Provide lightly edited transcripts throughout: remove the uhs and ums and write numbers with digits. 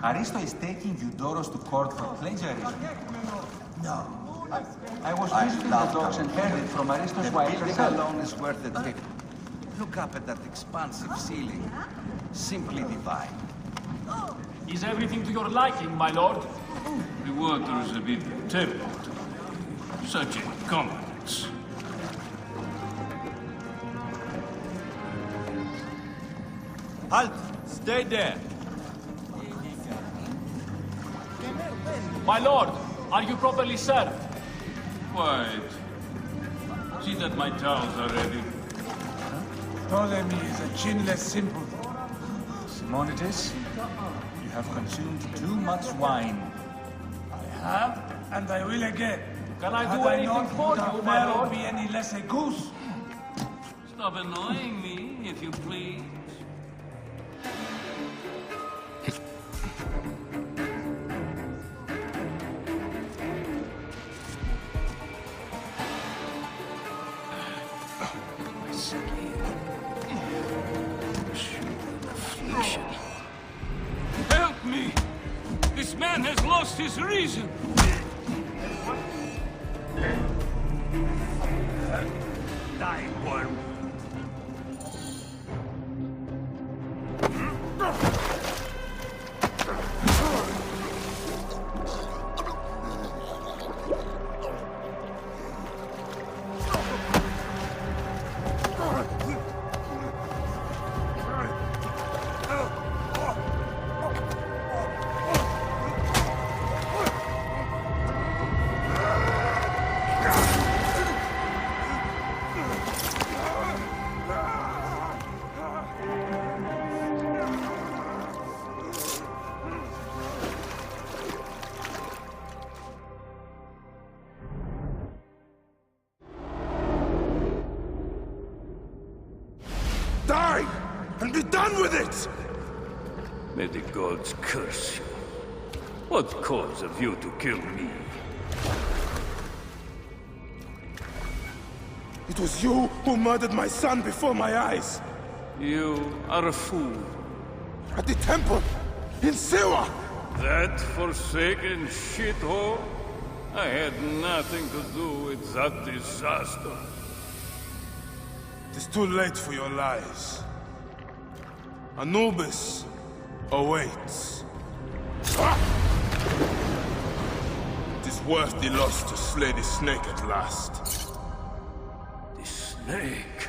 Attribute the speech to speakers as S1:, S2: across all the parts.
S1: Aristo is taking Eudorus to court for plagiarism.
S2: No.
S1: I was visiting the docks and heard it from Aristo's wife
S2: The building
S1: herself.
S2: alone is worth the trip. Look up at that expansive ceiling. Simply divine.
S3: Is everything to your liking, my lord?
S4: The water is a bit tepid. Such incompetence.
S5: Halt! Stay there!
S3: My lord, are you properly served?
S4: Quiet. See that my towels are ready.
S6: Ptolemy is a chinless simpleton.
S1: Simonides, you have consumed too much wine.
S6: I have, and I will again.
S3: Can I
S6: Had
S3: do
S6: I
S3: anything
S6: not,
S3: for
S6: would
S3: you,
S6: our
S3: my
S6: fare
S3: lord?
S6: be any less a goose?
S4: Stop annoying me, if you please. Help me! This man has lost his reason!
S6: Die, worm.
S7: Die! And be done with it!
S4: May the gods curse you. What cause have you to kill me?
S7: It was you who murdered my son before my eyes!
S4: You are a fool.
S7: At the temple! In Siwa!
S4: That forsaken shithole? I had nothing to do with that disaster.
S7: It is too late for your lies. Anubis awaits. It is worth the loss to slay the snake at last.
S4: The snake.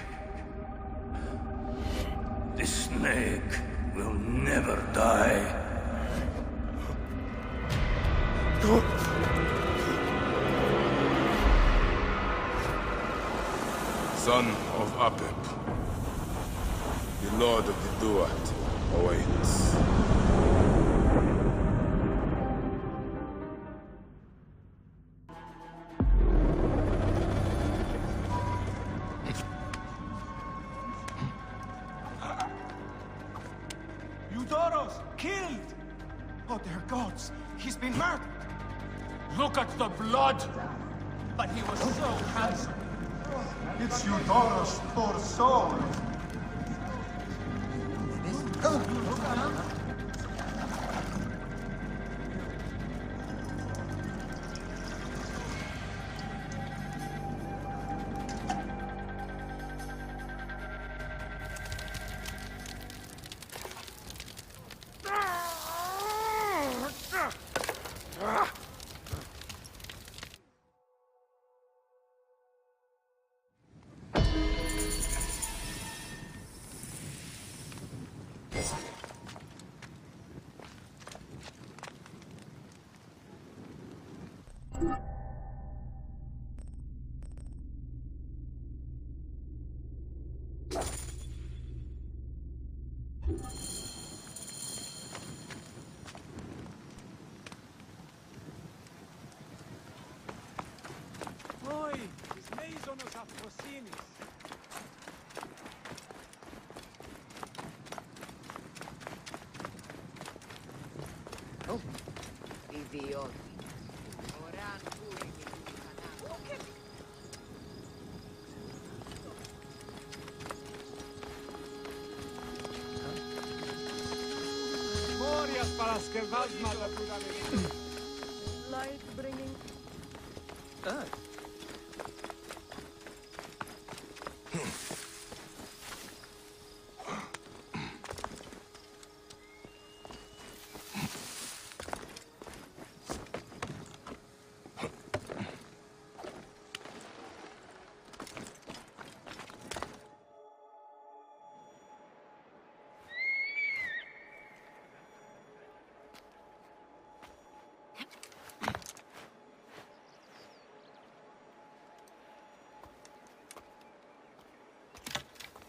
S4: The snake will never die.
S7: Son of Apep, the Lord of the Duat awaits.
S1: Eudorus, killed! Oh, dear gods, he's been murdered!
S3: Look at the blood! But he was so handsome.
S1: It's Eudorus, poor soul!
S6: Oi, is Maisonos Afrosinis.
S8: Idioti. Oran puri mi.
S6: Glorias para
S8: Light bringing.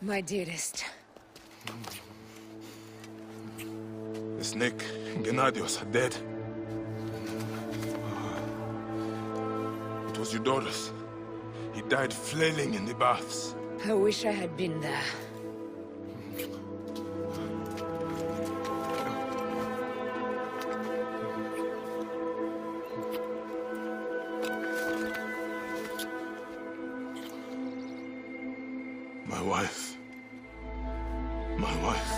S8: My dearest.
S7: The snake and Gennadios are dead. It was Eudoros. He died flailing in the baths.
S8: I wish I had been there.
S7: My wife. My wife.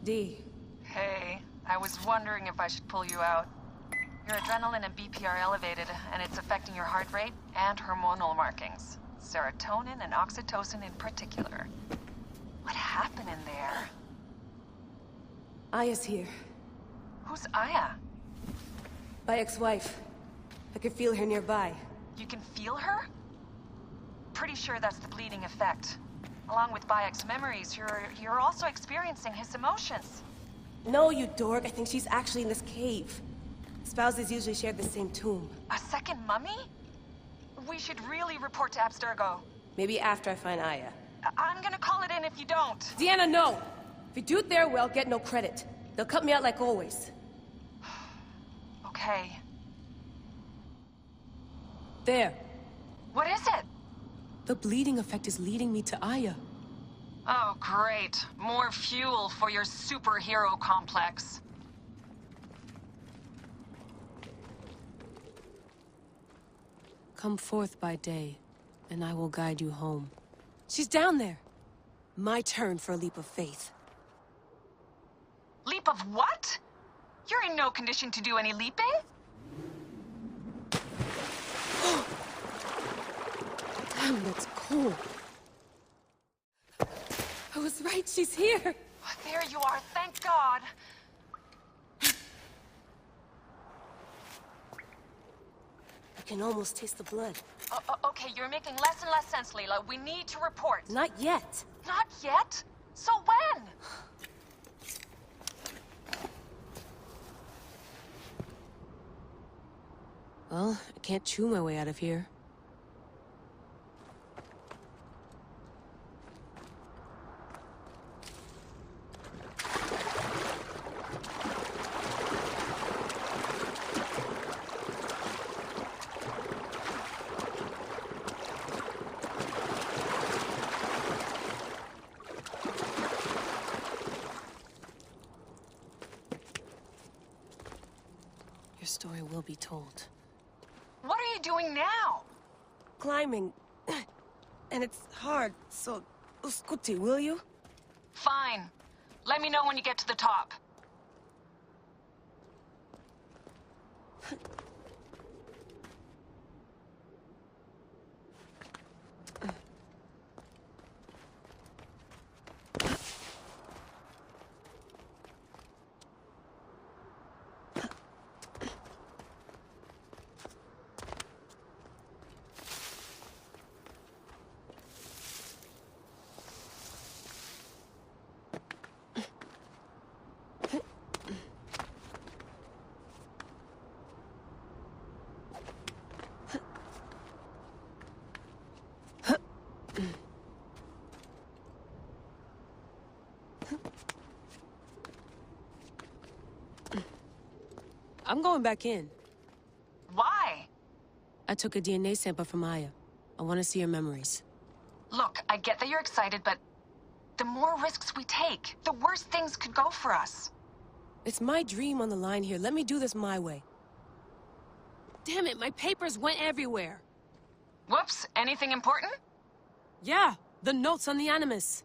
S9: Dee.
S10: Hey, I was wondering if I should pull you out. Your adrenaline and BP are elevated, and it's affecting your heart rate and hormonal markings. Serotonin and oxytocin in particular. What happened in there?
S9: Aya's here.
S10: Who's Aya?
S9: My ex-wife. I could feel her nearby.
S10: You can feel her? Pretty sure that's the bleeding effect. Along with Bayek's memories, you're also experiencing his emotions.
S9: No, you dork. I think she's actually in this cave. Spouses usually share the same tomb.
S10: A second mummy? We should really report to Abstergo.
S9: Maybe after I find Aya.
S10: I'm gonna call it in if you don't.
S9: Deanna, no! If you do it there, well, get no credit. They'll cut me out like always.
S10: Okay.
S9: There.
S10: What is it?
S9: The bleeding effect is leading me to Aya.
S10: Oh, great. More fuel for your superhero complex.
S9: Come forth by day, and I will guide you home. She's down there. My turn for a leap of faith.
S10: Leap of what? You're in no condition to do any leaping?
S9: Damn, that's cold. I was right, she's here.
S10: Oh, there you are, thank God.
S9: I can almost taste the blood.
S10: Okay, you're making less and less sense, Leela. We need to report.
S9: Not yet.
S10: Not yet? So when?
S9: Well, I can't chew my way out of here. Your story will be told.
S10: What are you doing now?
S9: Climbing. And it's hard, so... Uskuti, will you?
S10: Fine. Let me know when you get to the top.
S9: I'm going back in.
S10: Why?
S9: I took a DNA sample from Aya. I want to see her memories.
S10: Look, I get that you're excited, but the more risks we take, the worse things could go for us.
S9: It's my dream on the line here. Let me do this my way. Damn it, my papers went everywhere.
S10: Whoops, anything important?
S9: Yeah, the notes on the Animus.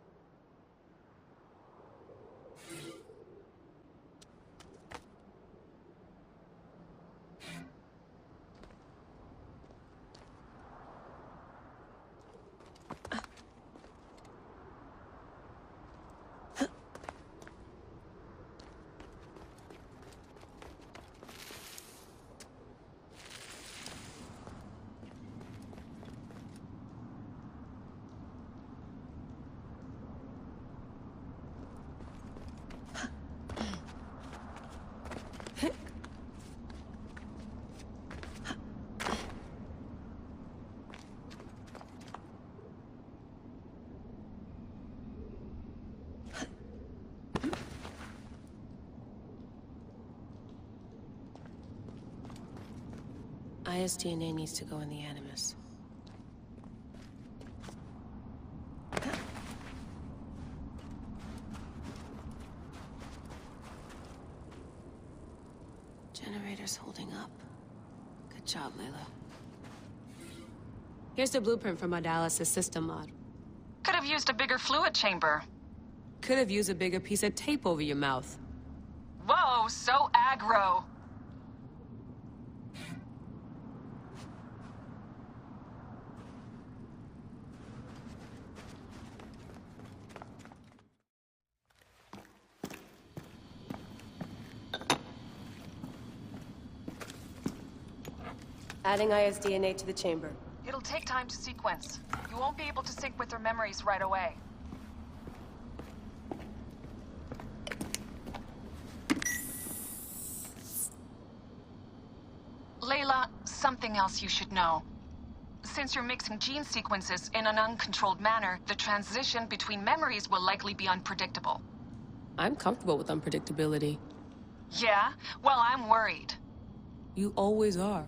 S9: Aya's DNA needs to go in the Animus. Generator's holding up. Good job, Layla. Here's the blueprint for my dialysis system mod.
S10: Could have used a bigger fluid chamber.
S9: Could have used a bigger piece of tape over your mouth.
S10: Whoa, so aggro.
S9: Adding Aya's DNA to the chamber.
S10: It'll take time to sequence. You won't be able to sync with her memories right away. Layla, something else you should know. Since you're mixing gene sequences in an uncontrolled manner, the transition between memories will likely be unpredictable.
S9: I'm comfortable with unpredictability.
S10: Yeah? Well, I'm worried.
S9: You always are.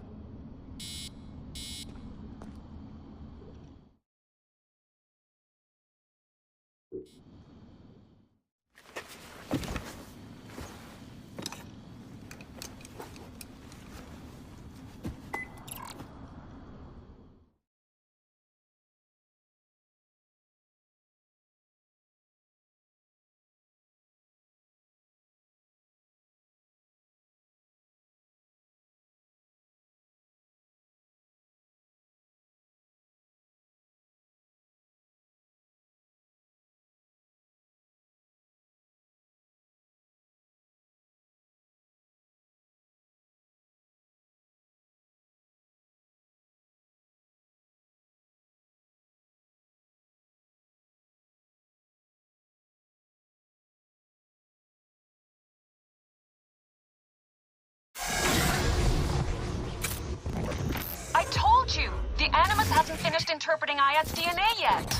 S10: I told you! The Animus hasn't finished interpreting Aya's DNA yet!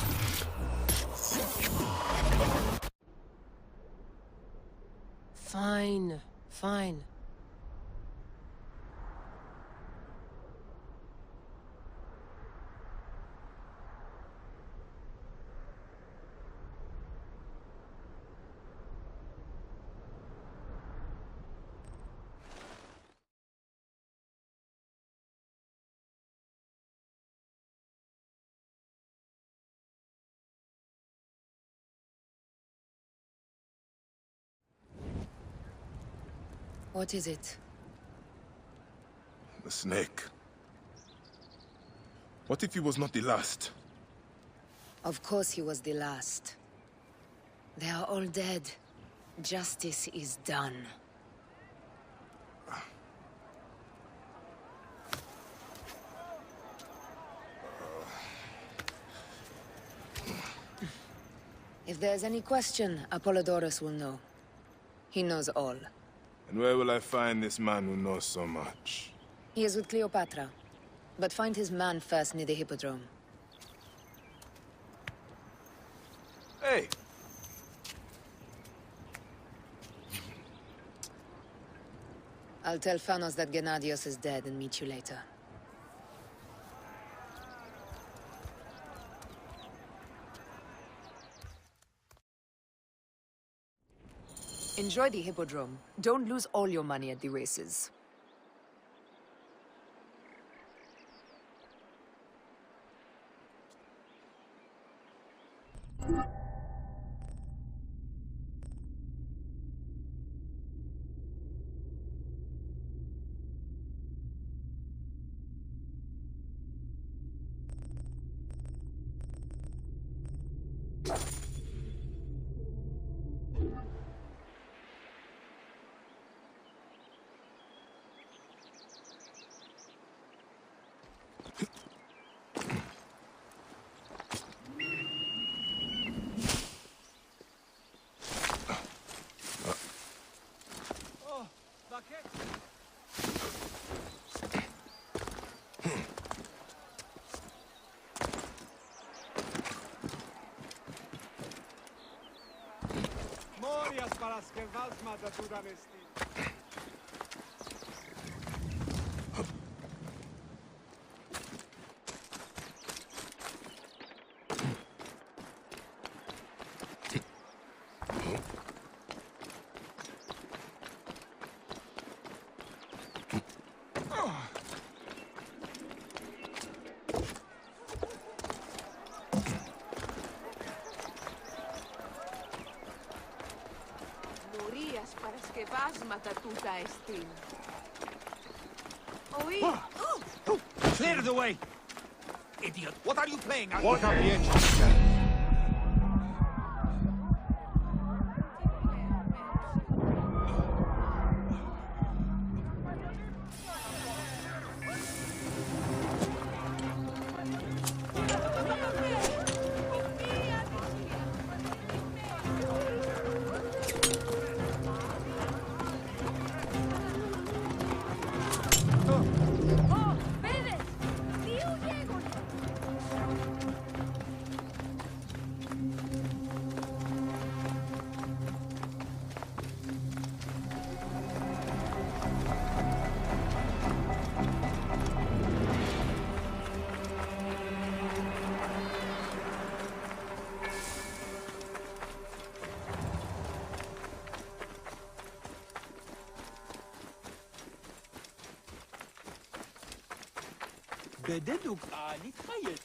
S9: Fine, fine. What is it?
S7: The snake. What if he was not the last?
S8: Of course he was the last. They are all dead. Justice is done. If there's any question, Apollodorus will know. He knows all.
S7: And where will I find this man who knows so much?
S8: He is with Cleopatra. But find his man first near the Hippodrome.
S7: Hey!
S8: I'll tell Thanos that Gennadios is dead and meet you later. Enjoy the Hippodrome. Don't lose all your money at the races.
S6: Morias para que vas matatura nesti.
S1: Clear the way! Idiot, what are you playing at?
S6: What are the engines?
S1: بدلك نتخيل.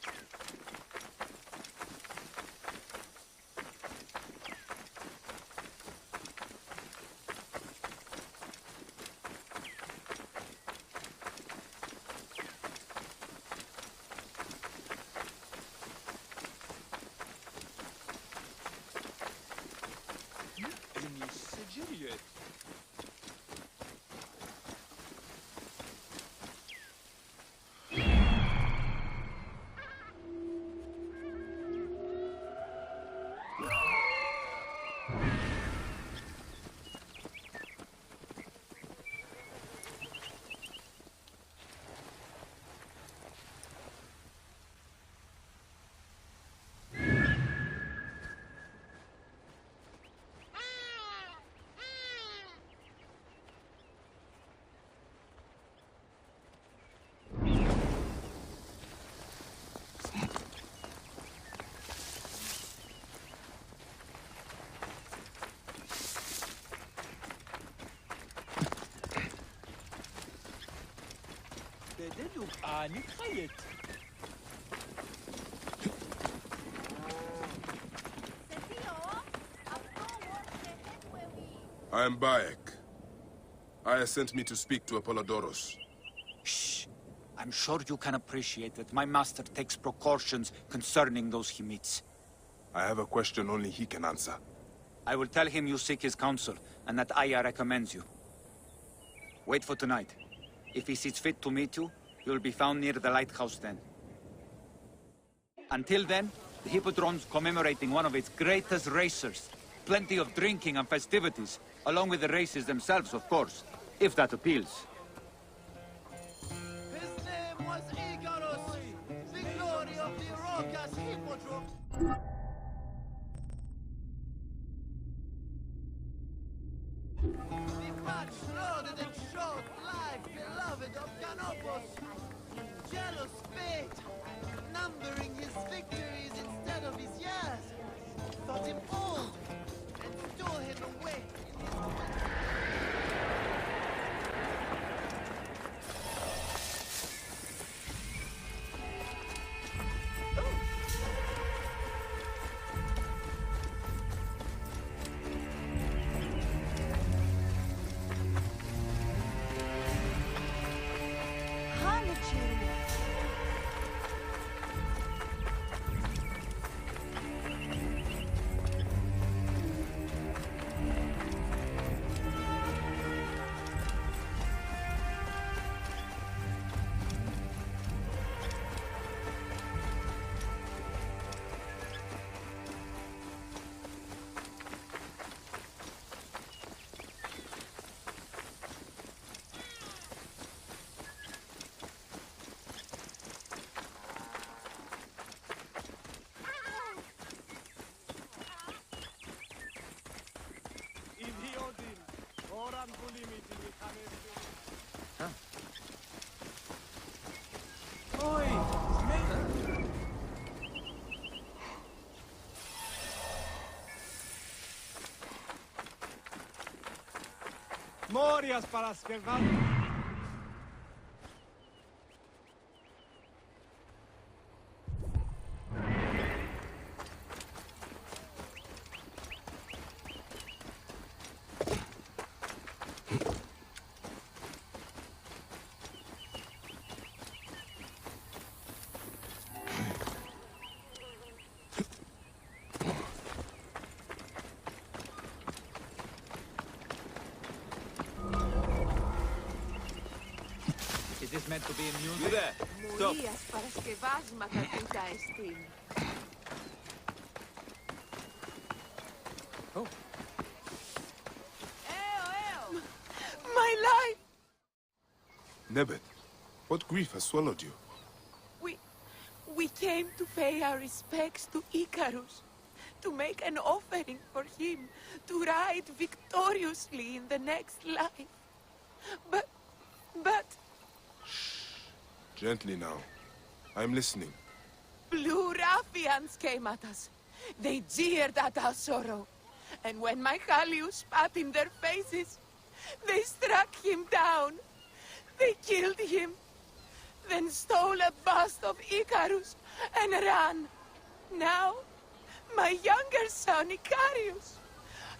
S6: إني سجلت. بدلك نتخيل.
S7: I am Bayek. Aya sent me to speak to Apollodorus.
S1: Shh. I'm sure you can appreciate that my master takes precautions concerning those he meets.
S7: I have a question only he can answer.
S1: I will tell him you seek his counsel, and that Aya recommends you. Wait for tonight. If he sees fit to meet you, you'll be found near the lighthouse then. Until then, the Hippodrome's commemorating one of its greatest racers. Plenty of drinking and festivities, along with the races themselves, of course, if that appeals.
S6: His name was Icarus, the glory of the Rokas Hippodrome. The much loaded and short life, beloved of Canopus. Jealous fate, numbering his victories instead of his years, thought him old and stole him away in his
S3: Morias Paraskeval.
S1: Is this meant to be amusing?
S5: You there! Stop!
S11: Μορίας παρασκευάσματα τούτα εστίν.
S1: Oh.
S11: My life!
S7: Nebet, what grief has swallowed you?
S11: We came to pay our respects to Icarus, to make an offering for him, to ride victoriously in the next life. But...
S7: Gently now. I'm listening.
S11: Blue ruffians came at us. They jeered at our sorrow. And when Michalius spat in their faces, they struck him down. They killed him. Then stole a bust of Icarus and ran. Now, my younger son, Icarius,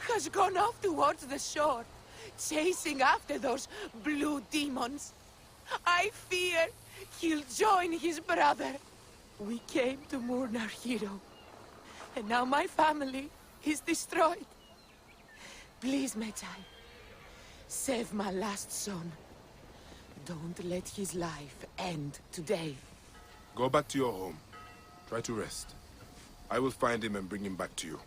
S11: has gone off towards the shore, chasing after those blue demons. I fear he'll join his brother. We came to mourn our hero, and now my family is destroyed. Please, Medjay, save my last son. Don't let his life end today.
S7: Go back to your home. Try to rest. I will find him and bring him back to you.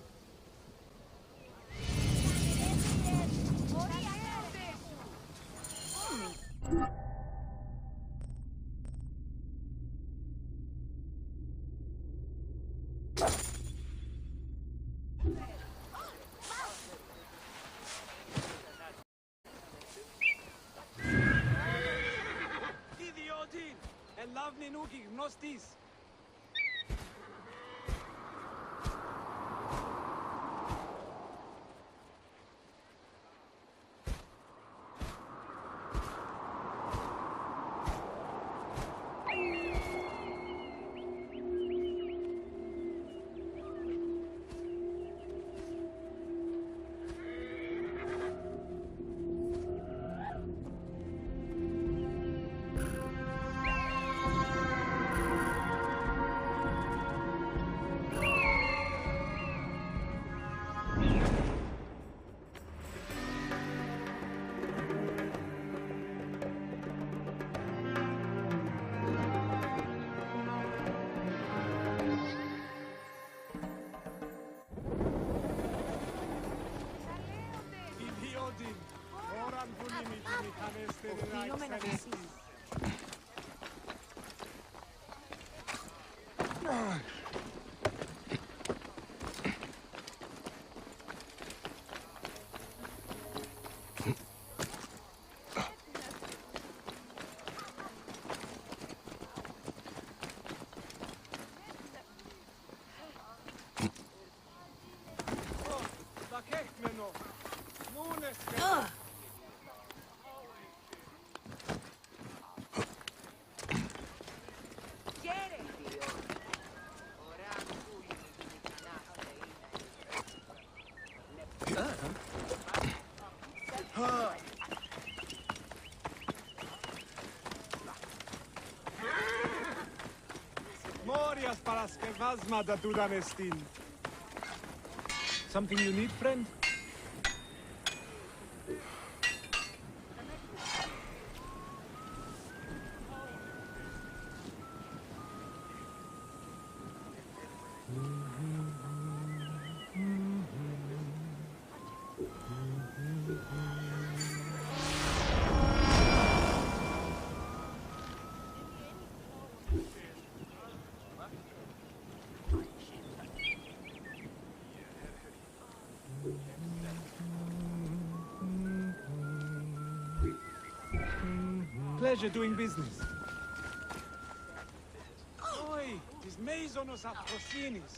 S11: Οφείλουμε να δεσείς.
S3: glorias para skevasma da Dudanestin. Something you need, friend? Pleasure doing business. Oi, tis meizonos afrosinis.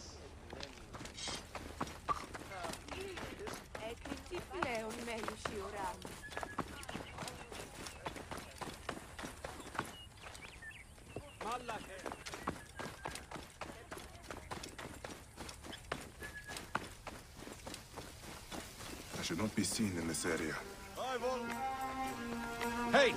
S11: Τι πλέον μέλους η ουρά μου.
S7: I should not be seen in this area.
S1: Hey!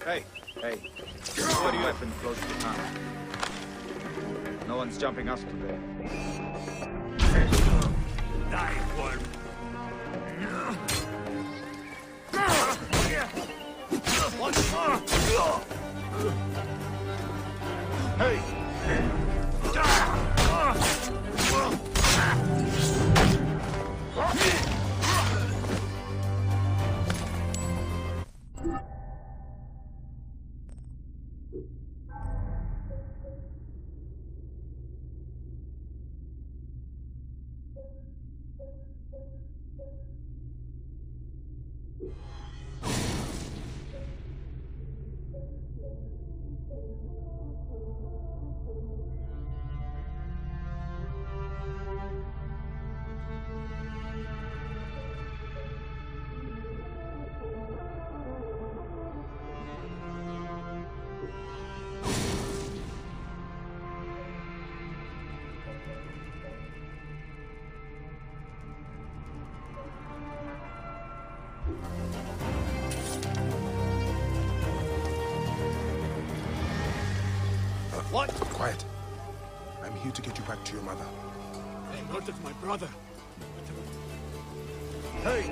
S1: Hey, hey. What do you weapon close to town? No one's jumping us today.
S3: Die, worm.
S1: Hey!
S7: What? Quiet. I'm here to get you back to your mother.
S3: They murdered my brother.
S1: Hey!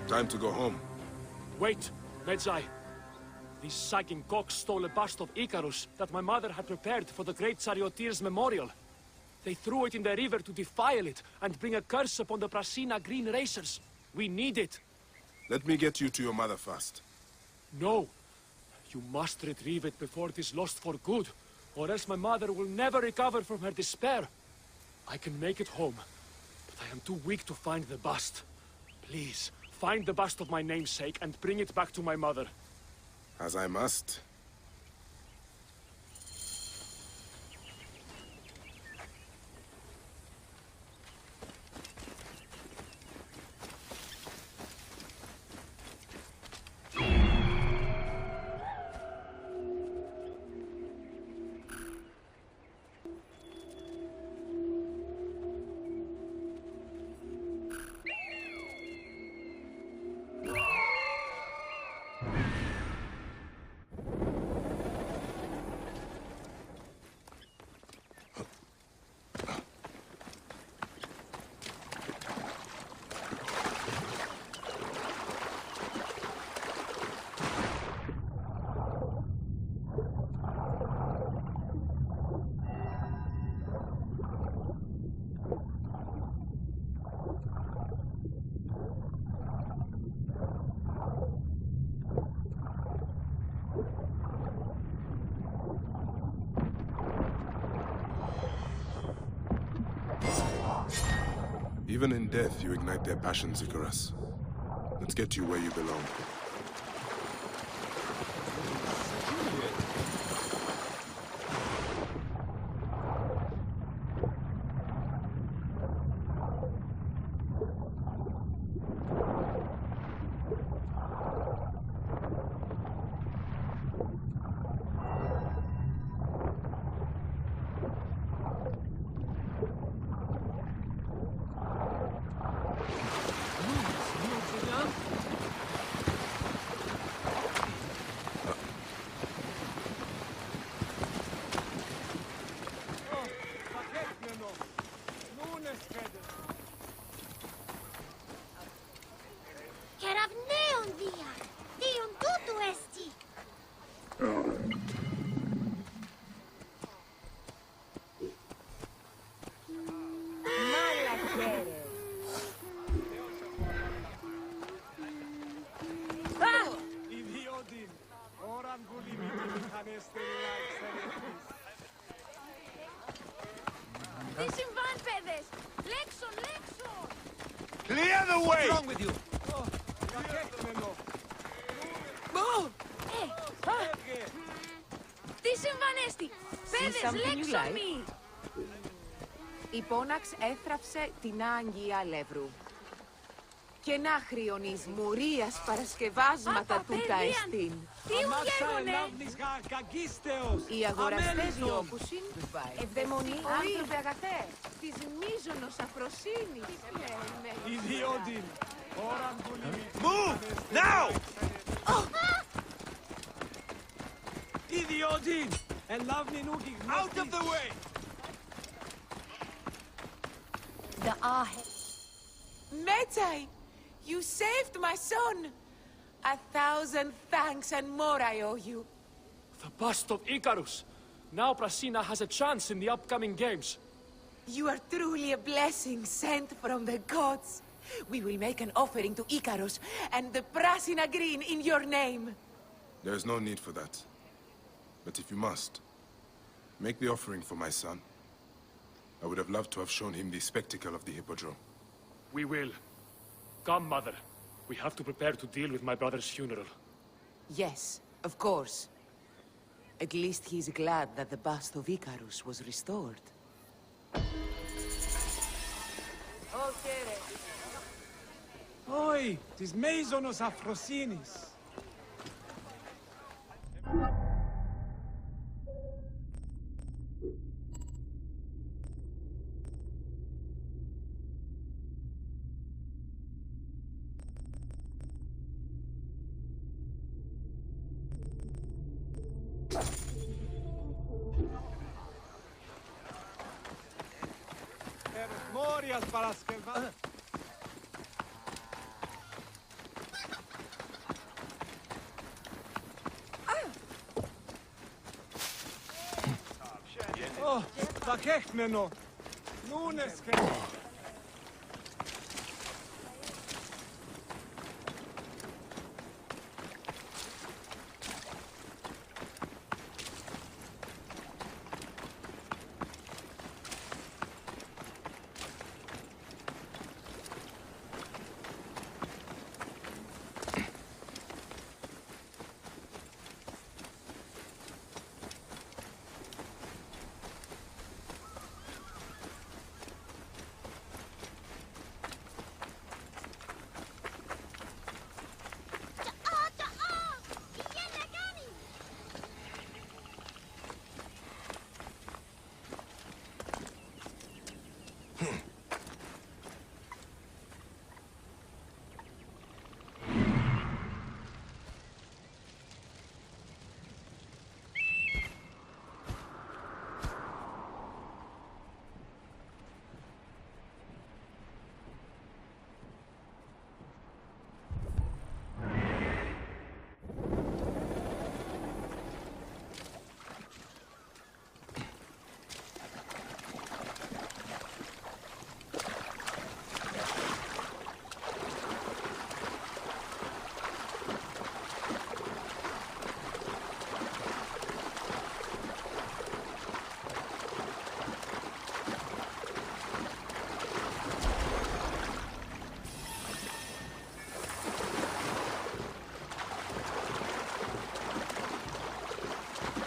S7: Time to go home.
S3: Wait, Medjay. These sagging cocks stole a bust of Icarus that my mother had prepared for the great Charioteer's memorial. They threw it in the river to defile it and bring a curse upon the Prasina Green Racers. We need it.
S7: Let me get you to your mother first.
S3: No. You must retrieve it before it is lost for good, or else my mother will never recover from her despair. I can make it home, but I am too weak to find the bust. Please, find the bust of my namesake and bring it back to my mother.
S7: As I must. Even in death, you ignite their passions, Icarus. Let's get you where you belong.
S12: Κεραυναίων δία, δίον τούτου έστι.
S13: Τι συμβάν, παιδες! Λέξον, λέξον!
S5: Clear the way!
S6: What's wrong with you?
S13: Τι συμβανέστη! Παιδες, λέξον μη!
S11: Η Πόναξ έθραψε την Άγγια Αλεύρου. Και να χριονείς μουρίας παρασκευάσματα τούτα εστίν.
S13: Τι ουγέγονε!
S11: Οι αγοραστές διώκουσιν, ευδαιμονεί άνθρωποι αγαθέ, της μίζωνος αφροσύνης.
S3: Ιδιότην!
S5: Move! Now!
S3: Ιδιότην!
S5: Out of the way!
S13: The Ahe.
S11: Metai, you saved my son. 1,000 thanks and more I owe you.
S3: The bust of Icarus! Now Prasina has a chance in the upcoming games.
S11: You are truly a blessing sent from the gods. We will make an offering to Icarus and the Prasina Green in your name.
S7: There is no need for that. But if you must, make the offering for my son. I would have loved to have shown him the spectacle of the Hippodrome.
S3: We will. Come, Mother. We have to prepare to deal with my brother's funeral.
S11: Yes, of course. At least he's glad that the bust of Icarus was restored.
S3: Oi, tis Meizonos Afrosinis.
S6: Μόριας Παρασκευά.
S3: Θα κέχμενο. Νούνες και...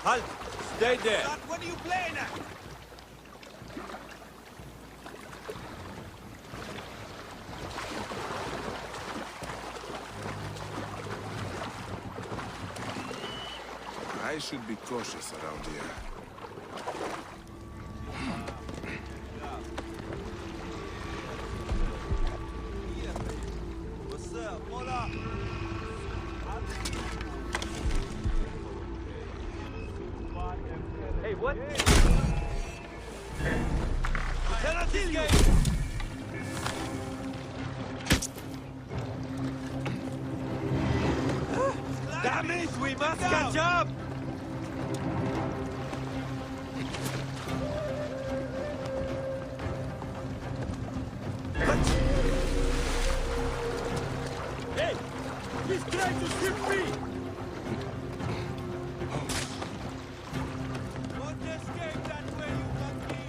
S5: Halt! Stay there! What are you playing at?
S7: I should be cautious around here.
S5: What's up? Hold up! Hey, what? Lieutenant escape! Damn it! We must catch up! Hey! He's trying to shoot me! Won't escape that way, you monkey!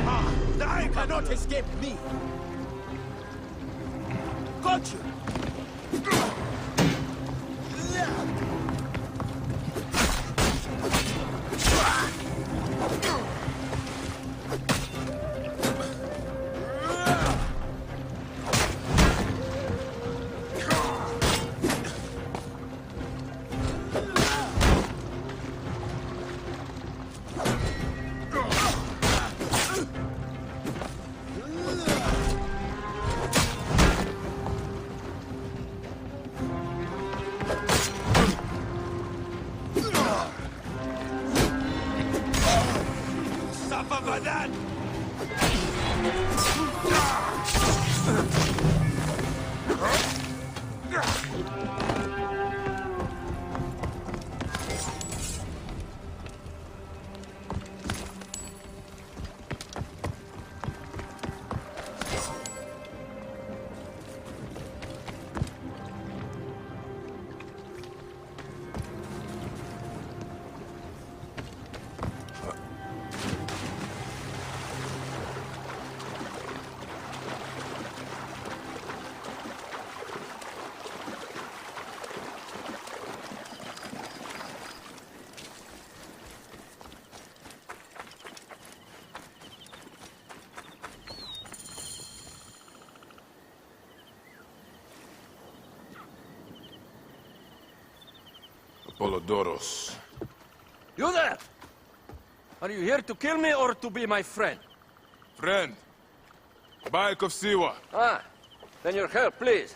S5: Ah! They cannot escape me! Got you! Suffer for that!
S7: Apollodoros.
S14: You there! Are you here to kill me or to be my friend?
S7: Friend. Bayek of Siwa.
S14: Ah, then your help, please.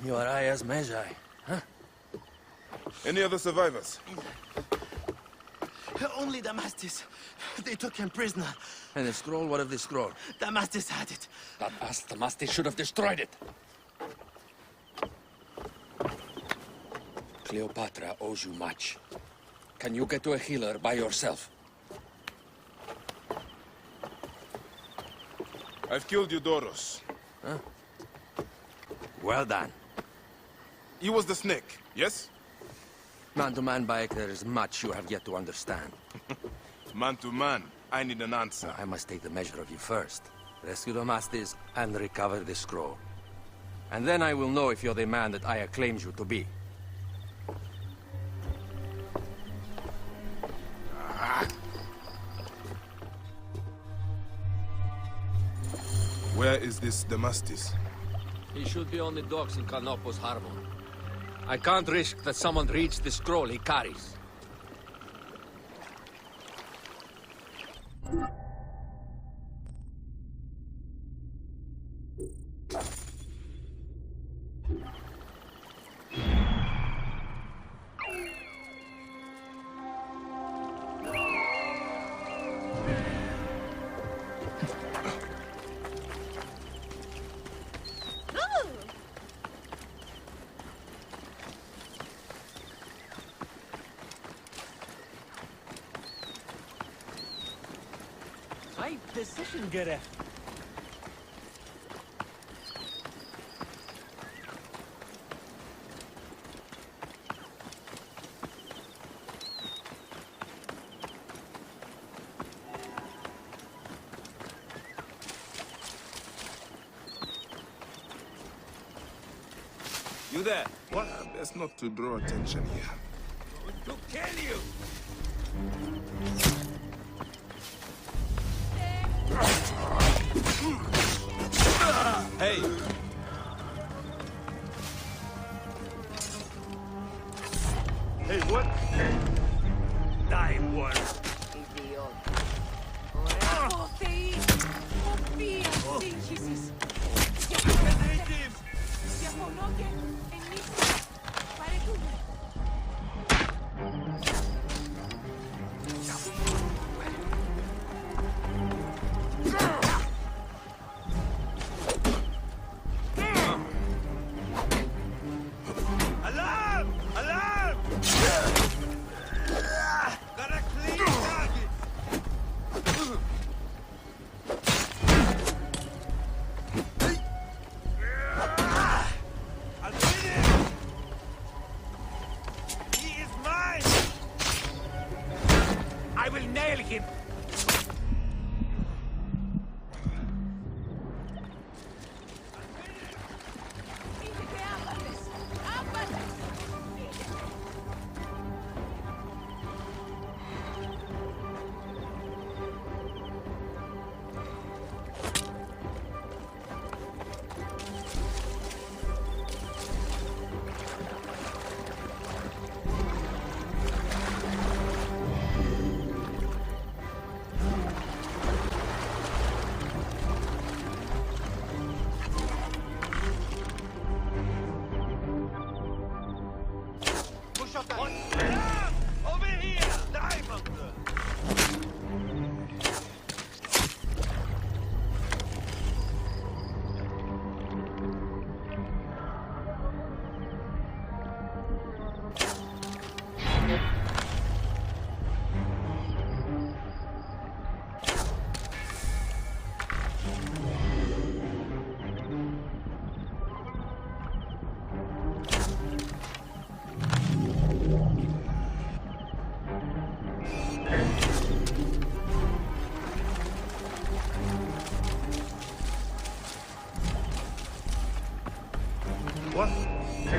S14: You are Aya's Magi, huh?
S7: Any other survivors?
S6: Only Damastis. They took him prisoner.
S14: And the scroll? What of the scroll?
S6: Damastis had it.
S14: That ass Damastis should have destroyed it. Cleopatra owes you much. Can you get to a healer by yourself?
S7: I've killed Eudoros.
S14: Huh? Well done.
S7: He was the snake, yes?
S14: Man to man, Bayek, there is much you have yet to understand.
S7: Man to man, I need an answer.
S14: I must take the measure of you first. Rescue Damastis and recover the scroll. And then I will know if you're the man that Aya claims you to be.
S7: Where is this Damastis?
S14: He should be on the docks in Canopus Harbor. I can't risk that someone reads the scroll he carries.
S5: Decision gerecht. You there? What?
S7: Best not to draw attention here.
S5: To kill you! Hey! Hey, what? Die, worm! Alarm! Alarm! Got a clean target! I'll win him! He is mine! I will nail him! Over here! Die, monster! What?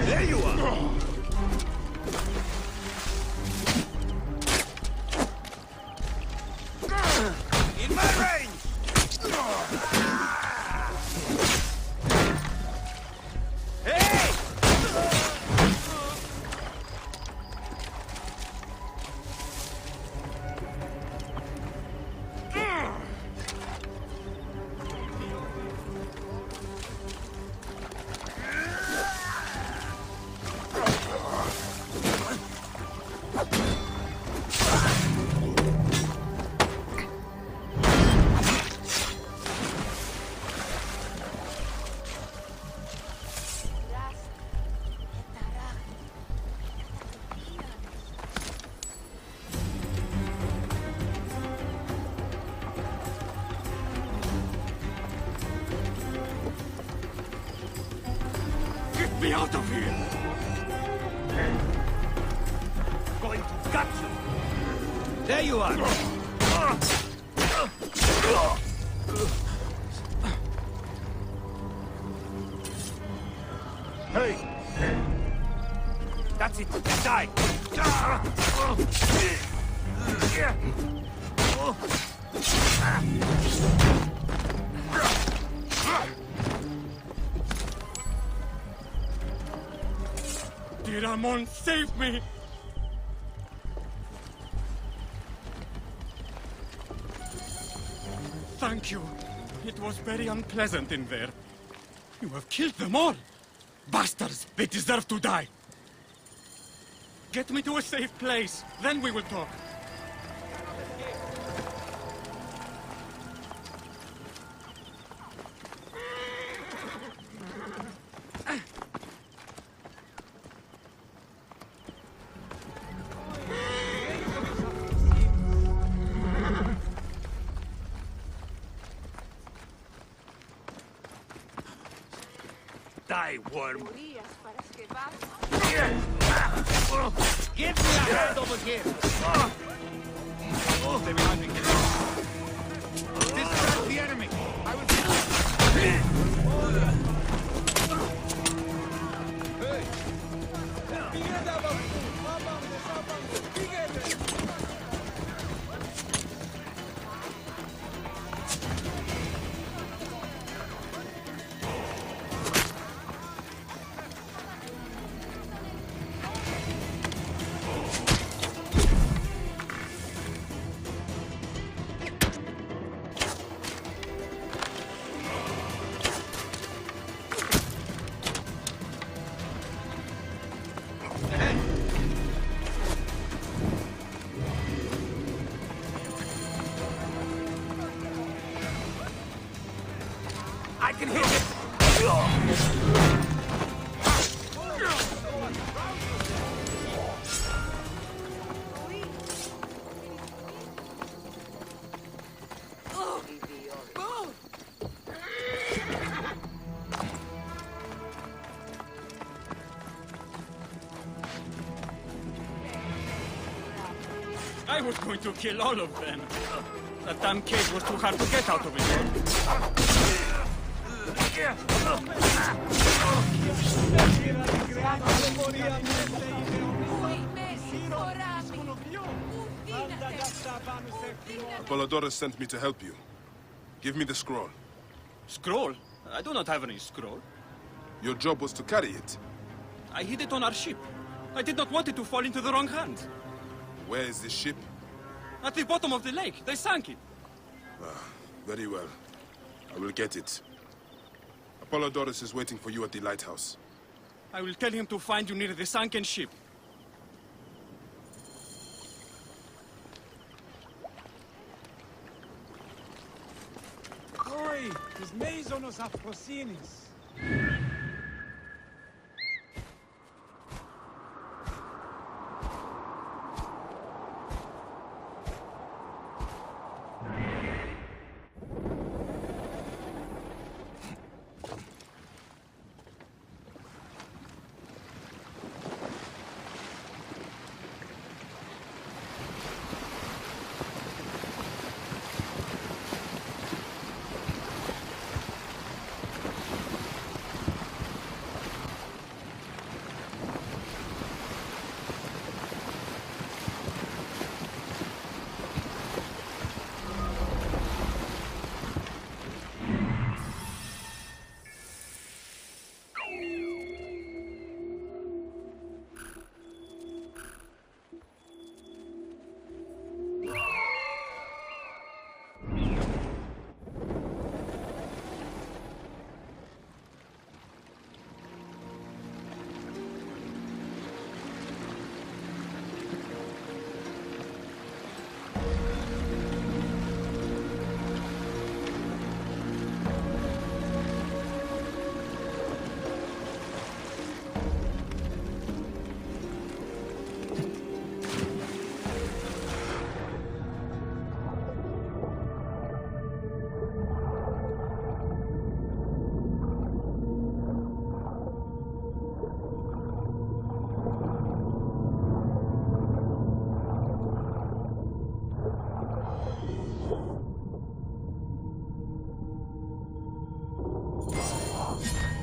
S5: There you are! In my range! Hey! Get me out of here! Going to gut you! There you are! Hey! That's it! Die! Ramon, save me! Thank you. It was very unpleasant in there. You have killed them all. Bastards! They deserve to die. Get me to a safe place, then we will talk. Die, worm! Give me a hand over here! Stay behind me. Distract the enemy! I will... Hey!
S1: I can hit it!
S5: I was going to kill all of them. That damn cage was too hard to get out of it.
S7: Apollodorus sent me to help you. Give me the scroll.
S5: Scroll? I do not have any scroll.
S7: Your job was to carry it.
S5: I hid it on our ship. I did not want it to fall into the wrong hands.
S7: Where is this ship?
S5: At the bottom of the lake. They sank it.
S7: Very well. I will get it. Apollodorus is waiting for you at the lighthouse.
S5: I will tell him to find you near the sunken ship.
S15: Oi, τις μέιζονος αφροσύνης.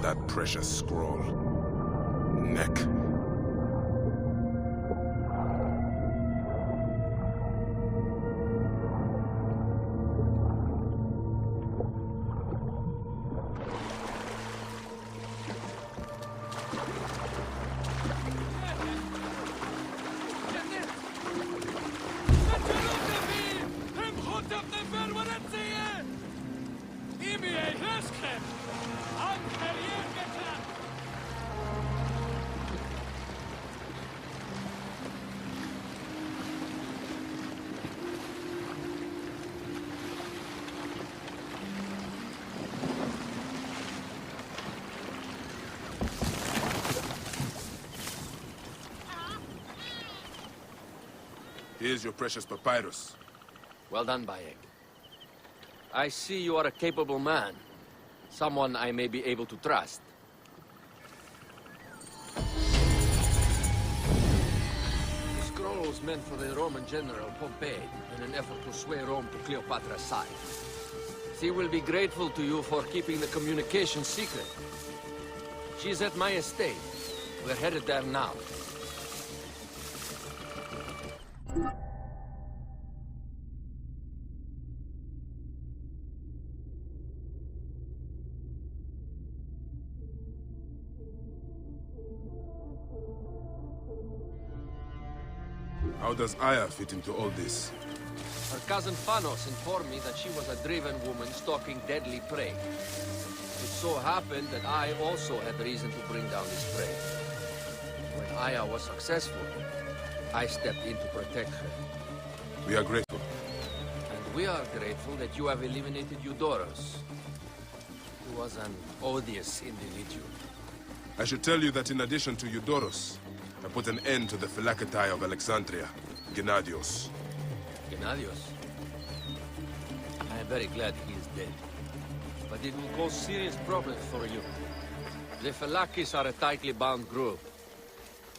S7: That precious scroll. Neck. Here's your precious papyrus.
S14: Well done, Bayek. I see you are a capable man. Someone I may be able to trust. The scroll was meant for the Roman general Pompey in an effort to sway Rome to Cleopatra's side. She will be grateful to you for keeping the communication secret. She's at my estate. We're headed there now.
S7: How does Aya fit into all this?
S14: Her cousin Phanos informed me that she was a driven woman stalking deadly prey. It so happened that I also had reason to bring down this prey. When Aya was successful, I stepped in to protect her.
S7: We are grateful.
S14: And we are grateful that you have eliminated Eudoros. He was an odious individual.
S7: I should tell you that in addition to Eudoros, I put an end to the Phylakitai of Alexandria, Gennadios.
S14: Gennadios? I am very glad he is dead. But it will cause serious problems for you. The Phylakis are a tightly bound group.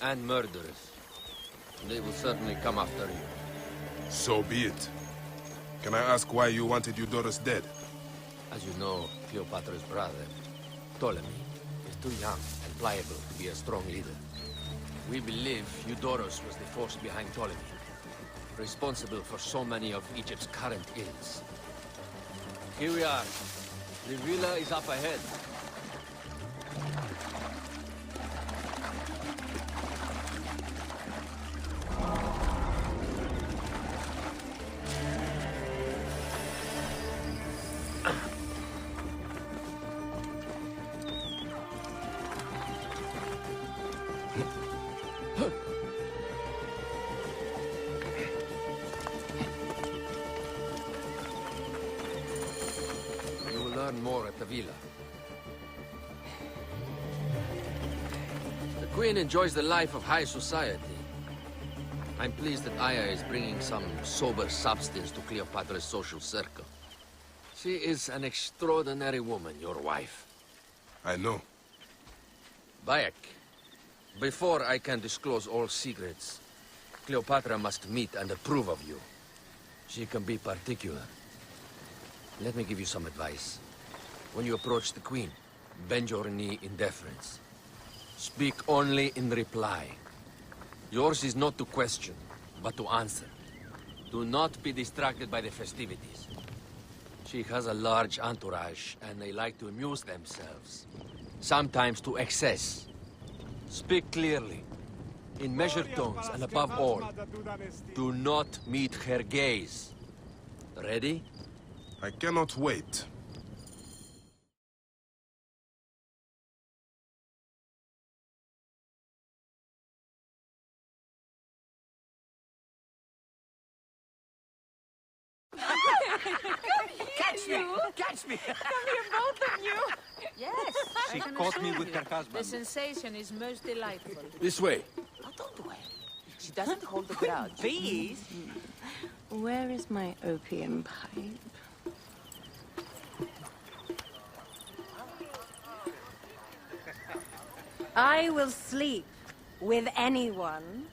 S14: And murderers. They will certainly come after you.
S7: So be it. Can I ask why you wanted Eudoros dead?
S14: As you know, Cleopatra's brother, Ptolemy, is too young and pliable to be a strong leader. We believe Eudoros was the force behind Ptolemy, responsible for so many of Egypt's current ills. Here we are. The villa is up ahead. More at the villa. The Queen enjoys the life of high society. I'm pleased that Aya is bringing some sober substance to Cleopatra's social circle. She is an extraordinary woman, your wife.
S7: I know.
S14: Bayek, before I can disclose all secrets, Cleopatra must meet and approve of you. She can be particular. Let me give you some advice. When you approach the Queen, bend your knee in deference. Speak only in reply. Yours is not to question, but to answer. Do not be distracted by the festivities. She has a large entourage, and they like to amuse themselves. Sometimes to excess. Speak clearly, in measured tones, and above all, do not meet her gaze. Ready?
S7: I cannot wait.
S13: Catch me! Catch me! Come here, both of you! Yes,
S1: She caught me with her husband.
S13: the sensation is most delightful.
S14: This way.
S11: Oh, don't worry. She doesn't hold a grudge.
S13: Please?
S9: Where is my opium pipe? I will sleep with anyone,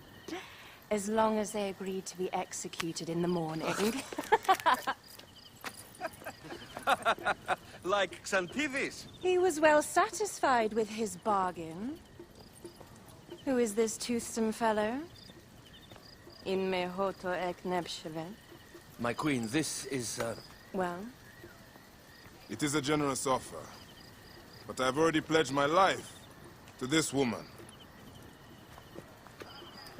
S9: as long as they agree to be executed in the morning.
S2: Like Xantivis.
S9: He was well satisfied with his bargain. Who is this toothsome fellow? In mehoto ek nebsheve.
S14: My queen, this is,
S9: Well?
S7: It is a generous offer. But I've already pledged my life to this woman.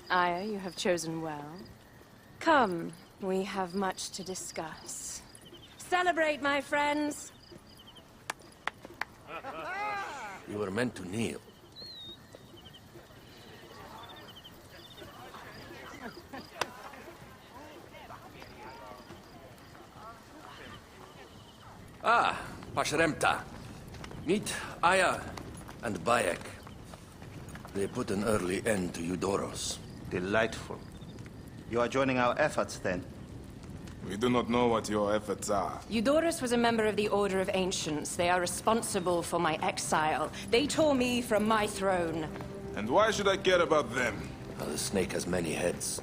S9: Aya, you have chosen well. Come, we have much to discuss. Celebrate, my friends!
S14: You were meant to kneel. Ah, Pashremta. Meet Aya and Bayek. They put an early end to Eudoros.
S16: Delightful. You are joining our efforts, then?
S7: We do not know what your efforts are.
S9: Eudoros was a member of the Order of Ancients. They are responsible for my exile. They tore me from my throne.
S7: And why should I care about them?
S14: The snake has many heads.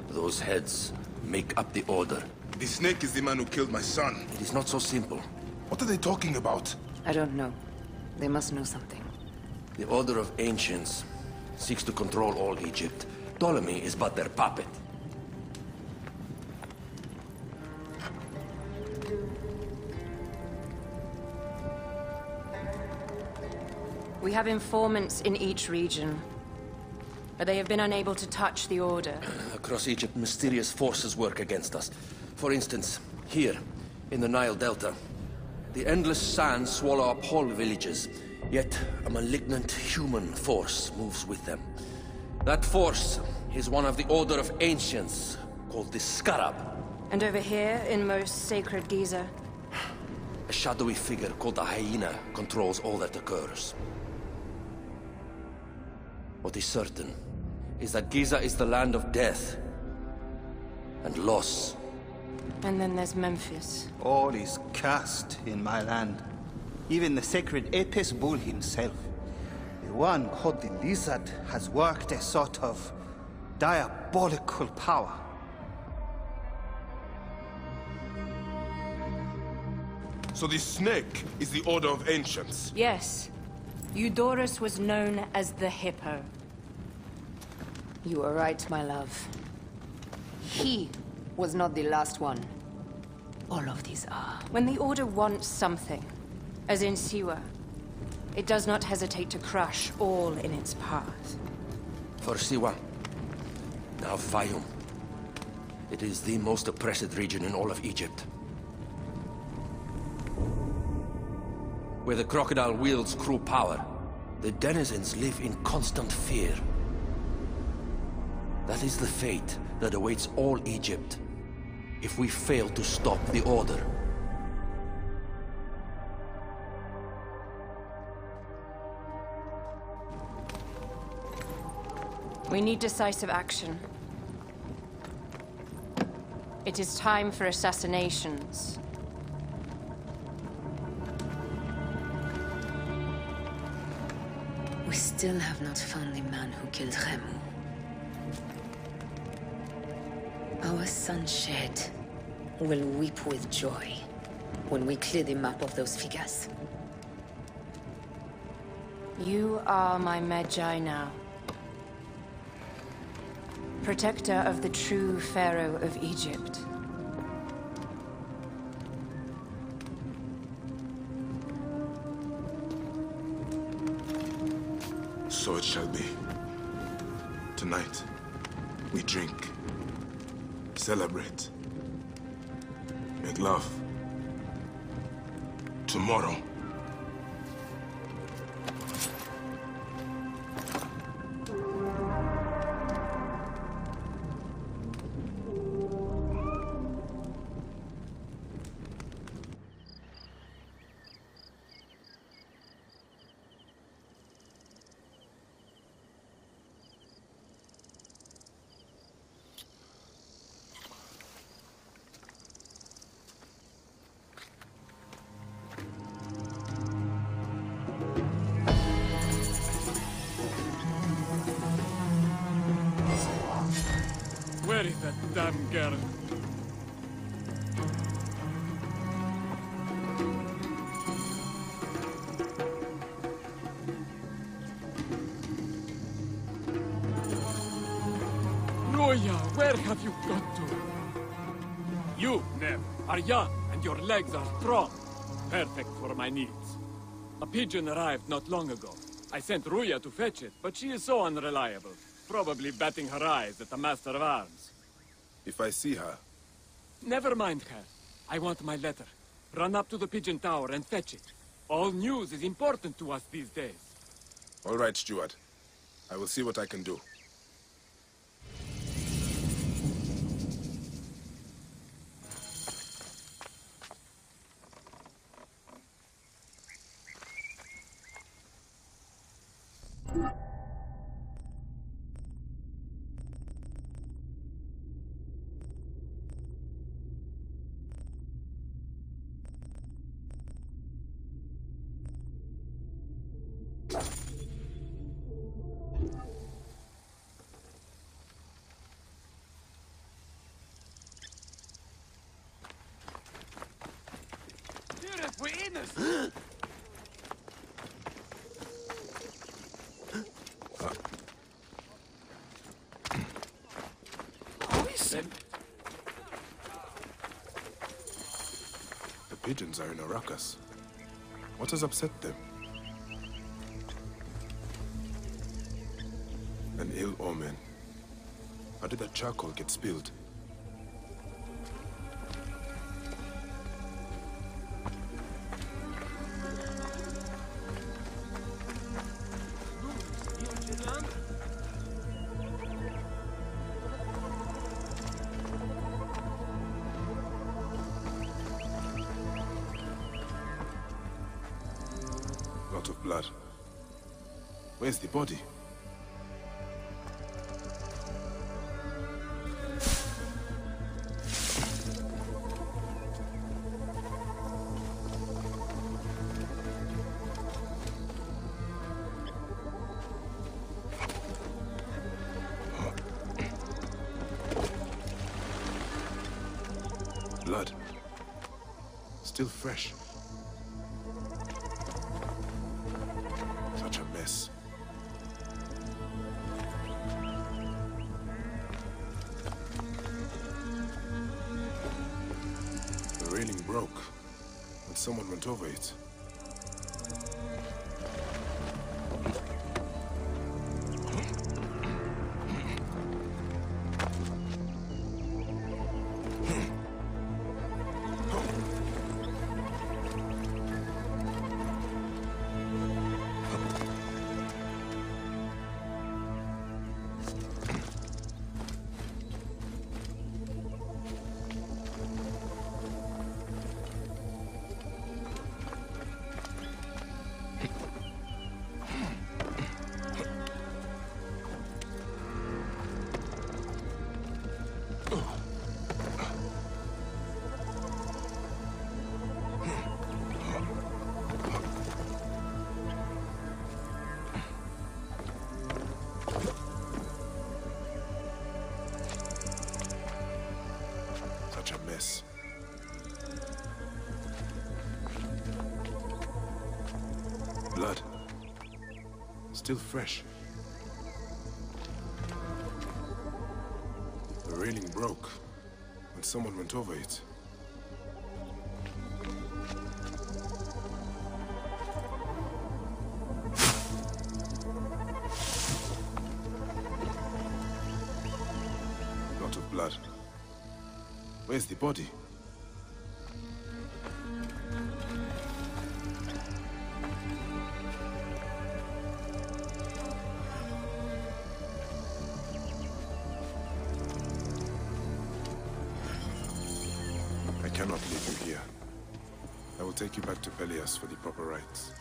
S14: Those heads make up the Order.
S7: The snake is the man who killed my son.
S14: It is not so simple.
S7: What are they talking about?
S8: I don't know. They must know something.
S14: The Order of Ancients seeks to control all Egypt. Ptolemy is but their puppet.
S9: We have informants in each region, but they have been unable to touch the Order.
S14: Across Egypt, mysterious forces work against us. For instance, here, in the Nile Delta, the endless sands swallow up whole villages, yet a malignant human force moves with them. That force is one of the Order of Ancients, called the Scarab.
S9: And over here, in most sacred Giza?
S14: A shadowy figure called the Hyena controls all that occurs. What is certain is that Giza is the land of death and loss.
S9: And then there's Memphis.
S16: All is cursed in my land. Even the sacred Apis bull himself. The one called the Lizard has worked a sort of diabolical power.
S7: So the snake is the Order of Ancients?
S9: Yes. Eudorus was known as the Hippo.
S8: You are right, my love. He was not the last one. All of these are.
S9: When the Order wants something, as in Siwa, it does not hesitate to crush all in its path.
S14: For Siwa, now Fayum. It is the most oppressed region in all of Egypt. Where the crocodile wields cruel power, the denizens live in constant fear. That is the fate that awaits all Egypt if we fail to stop the Order.
S9: We need decisive action. It is time for assassinations.
S8: We still have not found the man who killed Remu. Our son Shed will weep with joy when we clear the map of those figures.
S9: You are my Magi now. Protector of the true Pharaoh of Egypt.
S7: So it shall be. Tonight, we drink, celebrate, make love. Tomorrow,
S3: Where is that damn girl? Roya, where have you got to? You, Nev, are young and your legs are strong. Perfect for my needs. A pigeon arrived not long ago. I sent Ruya to fetch it, but she is so unreliable. Probably batting her eyes at the Master of Arms.
S7: if I see her,
S3: Never mind her. I want my letter. Run up to the Pigeon Tower and fetch it. All news is important to us these days.
S7: all right, Steward. I will see what I can do. The pigeons are in a ruckus. What has upset them? ill omen. How did that charcoal get spilled? Lot of blood. Where's the body? Blood. Still fresh. Such a mess. The railing broke when someone went over it. Such a mess. Blood. Still fresh. The railing broke when someone went over it. Lot of blood. Where's the body? I cannot leave you here. I will take you back to Peleus for the proper rites.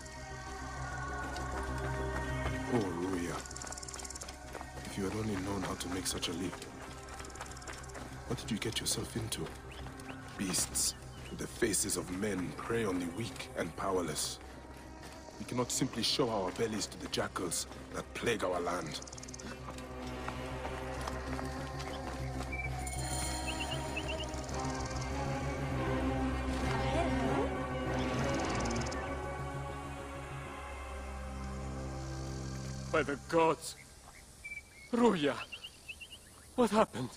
S7: Oh, Ruya. If you had only known how to make such a leap. What did you get yourself into? Beasts, with the faces of men, prey on the weak and powerless. We cannot simply show our bellies to the jackals that plague our land.
S3: By the gods! Ruya! What happened?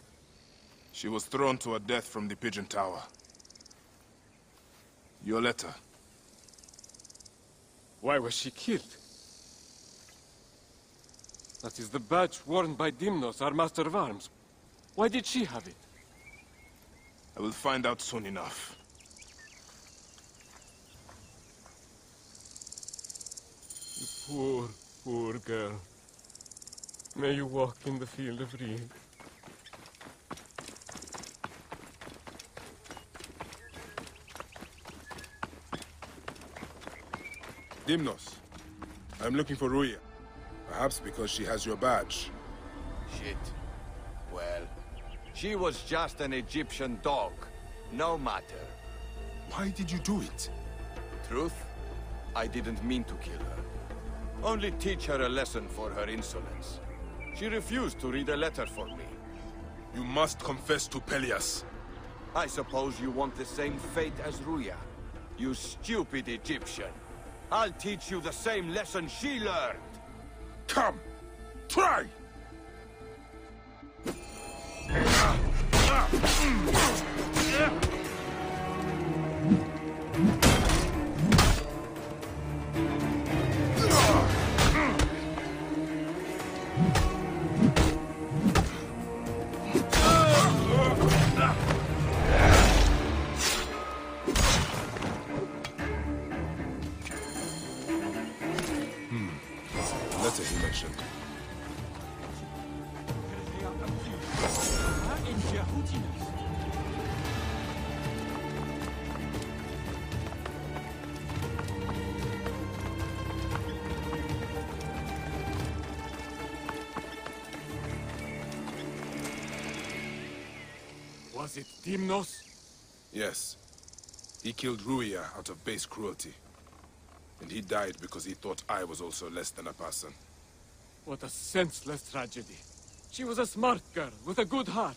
S7: She was thrown to her death from the Pigeon Tower. Your letter.
S3: Why was she killed? That is the badge worn by Dimnos, our master of arms. Why did she have it?
S7: I will find out soon enough.
S3: You poor, poor girl. May you walk in the field of reed.
S7: Dimnos, I'm looking for Ruya. Perhaps because she has your badge.
S17: Shit. Well, she was just an Egyptian dog. No matter.
S7: Why did you do it?
S17: Truth? I didn't mean to kill her. Only teach her a lesson for her insolence. She refused to read a letter for me.
S7: You must confess to Peleus.
S17: I suppose you want the same fate as Ruya. You stupid Egyptian. I'll teach you the same lesson she learned.
S7: Come! Try!
S5: Was it Dimnos?
S7: Yes. He killed Ruia out of base cruelty. And he died because he thought I was also less than a person.
S3: What a senseless tragedy. She was a smart girl with a good heart.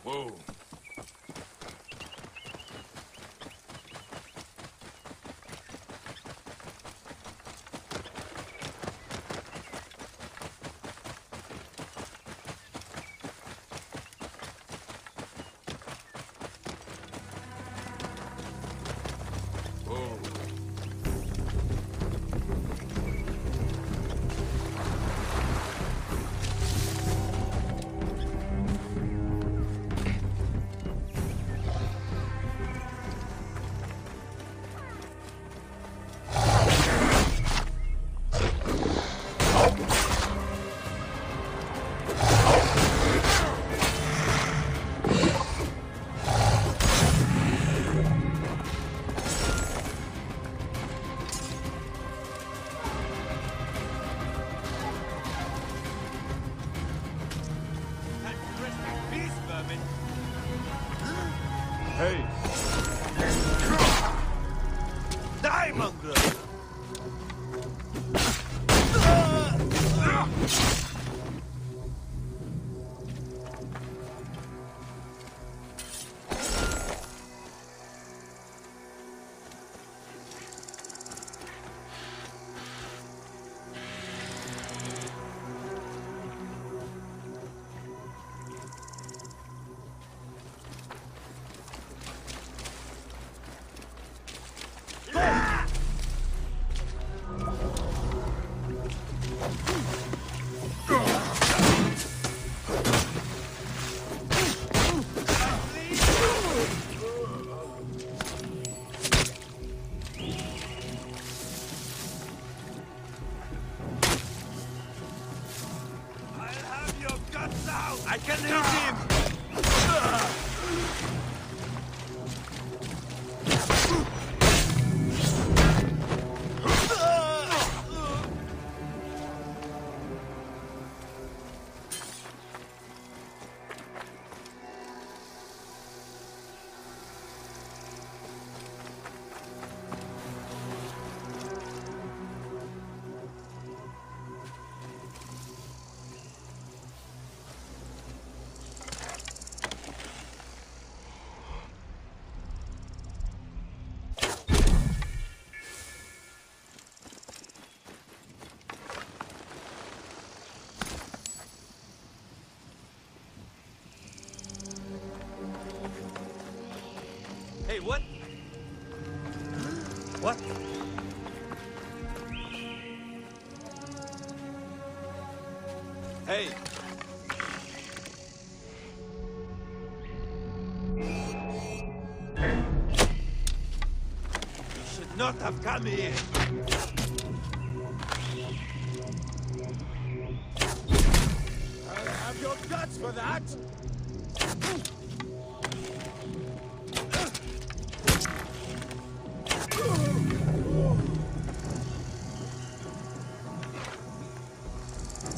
S4: Whoa.
S5: Hey!
S6: Die, mongrel! I can hit him! Hey, what? What? Hey! You should not have come here!
S5: I'll have your guts for that!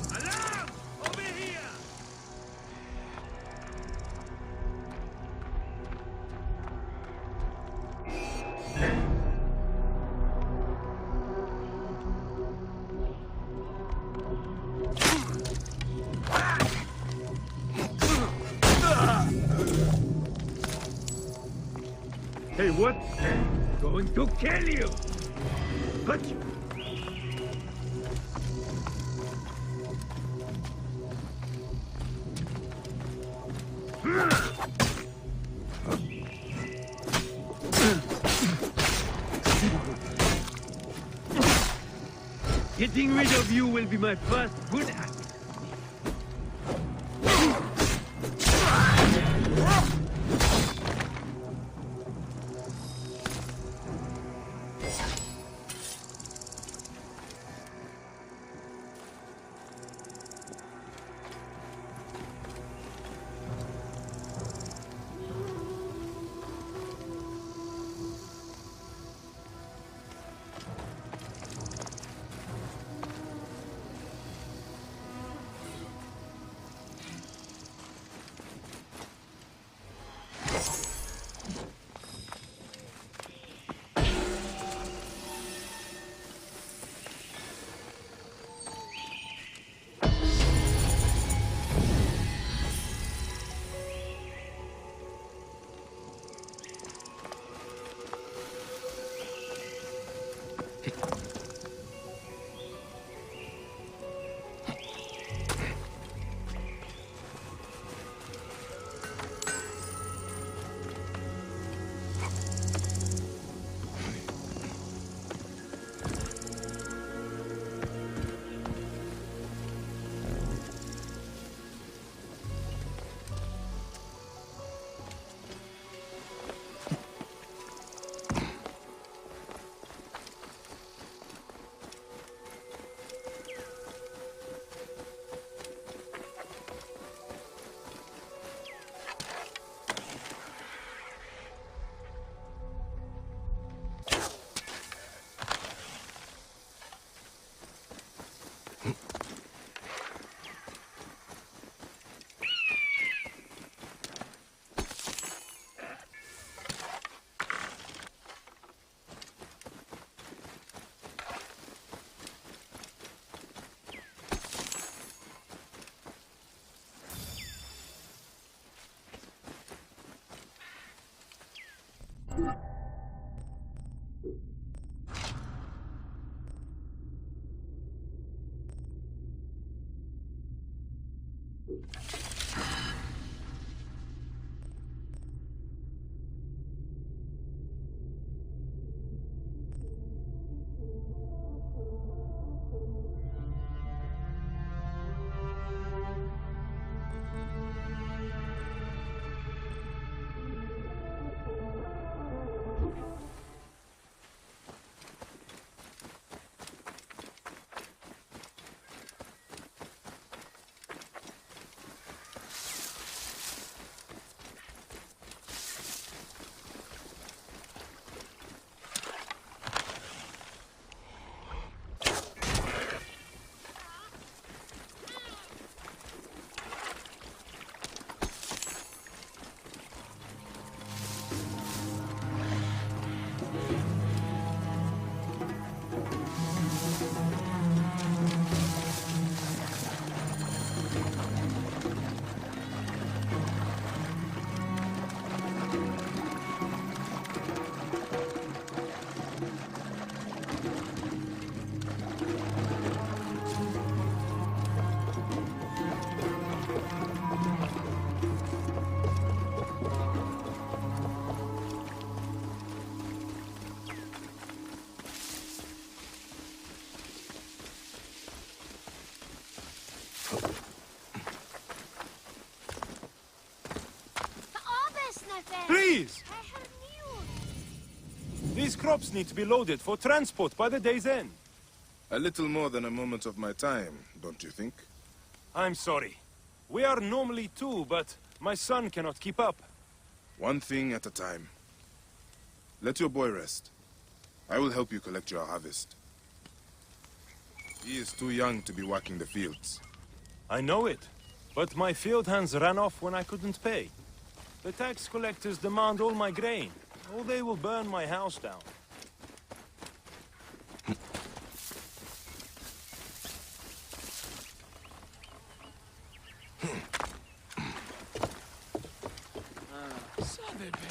S6: Alarm! Over here!
S5: Hey, what?
S4: going to kill you! But getting rid of you will be my first good act.
S15: Please! These crops need to be loaded for transport by the day's end.
S7: A little more than a moment of my time, don't you think?
S15: I'm sorry. We are normally two, but my son cannot keep up.
S7: One thing at a time. Let your boy rest. I will help you collect your harvest. He is too young to be working the fields.
S15: I know it, but my field hands ran off when I couldn't pay. The tax collectors demand all my grain, or they will burn my house down.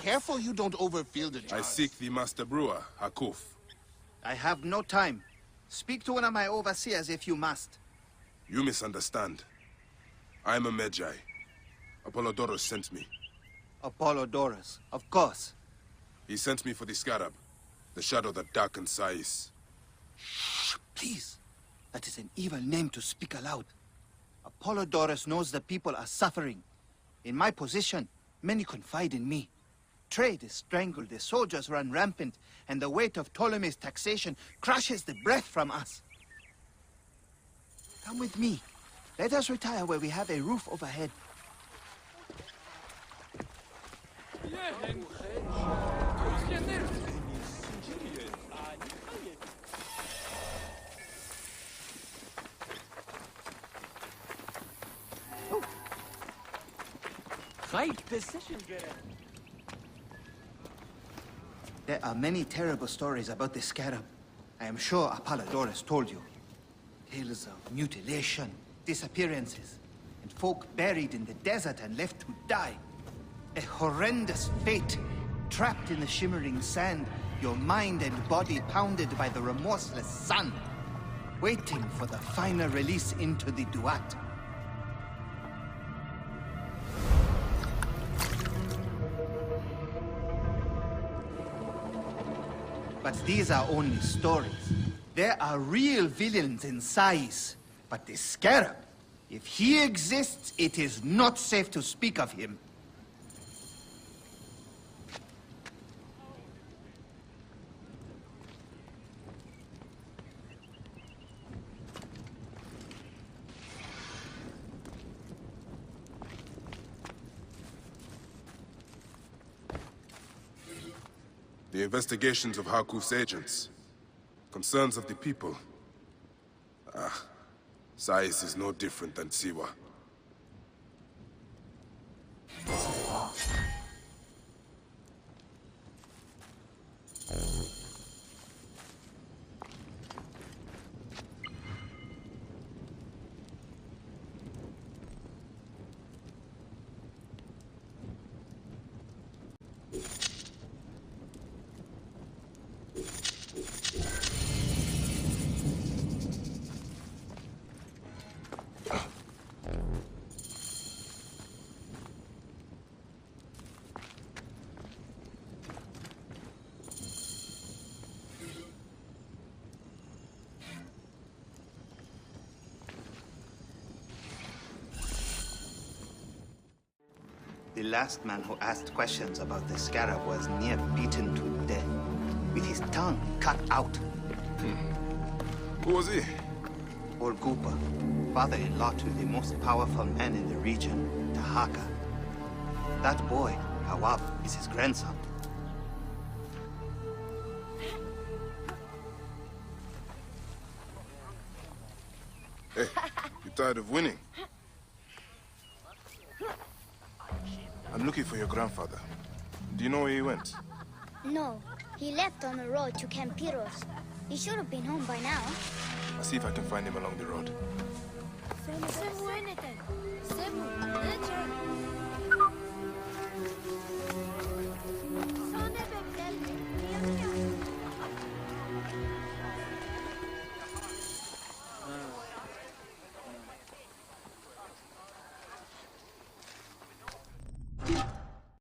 S18: careful you don't overfill the jars.
S7: I seek the master brewer, Hakuf.
S16: I have no time. Speak to one of my overseers if you must.
S7: You misunderstand. I am a Magi. Apollodorus sent me.
S16: Apollodorus, of course.
S7: He sent me for the scarab, the shadow that darkens Sais.
S16: Shh, please. That is an evil name to speak aloud. Apollodorus knows the people are suffering. In my position, many confide in me. Trade is strangled, the soldiers run rampant, and the weight of Ptolemy's taxation crushes the breath from us. Come with me. Let us retire where we have a roof overhead. There are many terrible stories about the scarab. I am sure Apollodorus told you. Tales of mutilation, disappearances, and folk buried in the desert and left to die. A horrendous fate, trapped in the shimmering sand, your mind and body pounded by the remorseless sun, waiting for the final release into the Duat. But these are only stories. There are real villains in Sais. But the Scarab, if he exists, it is not safe to speak of him.
S7: The investigations of Hakuf's agents. Concerns of the people. Sais is no different than Siwa.
S16: The last man who asked questions about the Scarab was near beaten to death, with his tongue cut out.
S7: Who was he?
S16: Orgupa, father-in-law to the most powerful man in the region, Tahaka. That boy, Hawab, is his grandson.
S7: Hey, you tired of winning? I'm looking for your grandfather. Do you know where he went?
S12: No, he left on the road to Camp Piros. He should have been home by now.
S7: I'll see if I can find him along the road.
S12: Semu,